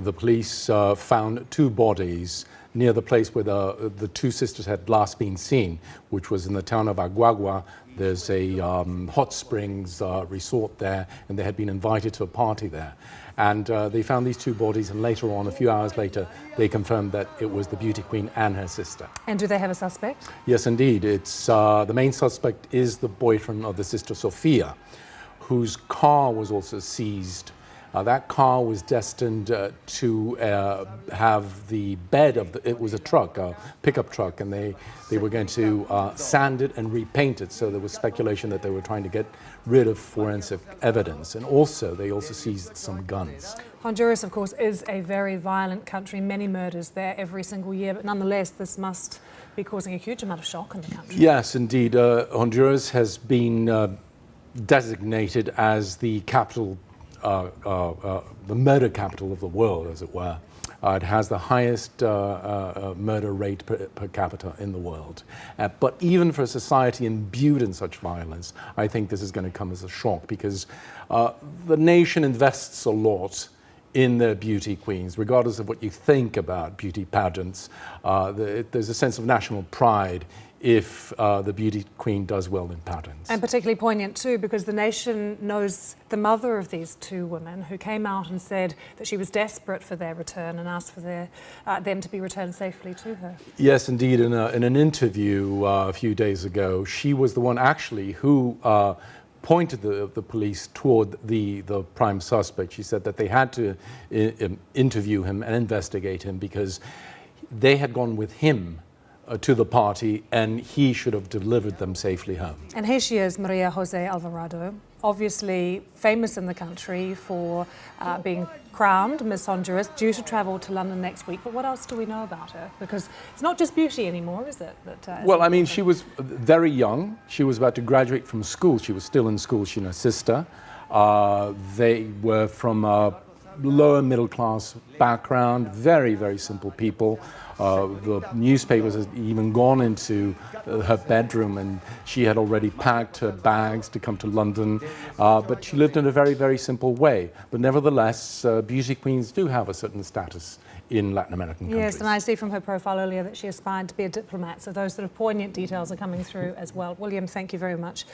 The police found two bodies near the place where the two sisters had last been seen, which was in the town of Aguagua. There's a hot springs resort there, and they had been invited to a party there. And they found these two bodies, and later on, a few hours later, they confirmed that it was the beauty queen and her sister. And do they have a suspect? Yes, indeed. It's the main suspect is the boyfriend of the sister, Sofia, whose car was also seized. That car was destined to have the bed of it was a truck, a pickup truck, and they were going to sand it and repaint it. So there was speculation that they were trying to get rid of forensic evidence. And they also seized some guns. Honduras, of course, is a very violent country, many murders there every single year, but nonetheless, this must be causing a huge amount of shock in the country. Yes, indeed. Honduras has been designated as the capital, the murder capital of the world, as it were. It has the highest murder rate per capita in the world. But even for a society imbued in such violence, I think this is going to come as a shock, because the nation invests a lot in their beauty queens, regardless of what you think about beauty pageants. There's a sense of national pride if the beauty queen does well in pageants. And particularly poignant too, because the nation knows the mother of these two women who came out and said that she was desperate for their return and asked for them to be returned safely to her. Yes, indeed. In an interview a few days ago, she was the one actually who pointed the police toward the prime suspect. She said that they had to interview him and investigate him because they had gone with him to the party, and he should have delivered them safely home. And here she is, Maria Jose Alvarado, obviously famous in the country for being crowned Miss Honduras, due to travel to London next week. But what else do we know about her? Because it's not just beauty anymore, is it? Well, I mean, she was very young. She was about to graduate from school. She was still in school. She and her sister. They were from a lower middle class background, very, very simple people. The newspapers had even gone into her bedroom, and she had already packed her bags to come to London. But she lived in a very, very simple way. But nevertheless, beauty queens do have a certain status in Latin American countries. Yes, and I see from her profile earlier that she aspired to be a diplomat. So those sort of poignant details are coming through as well. William, thank you very much.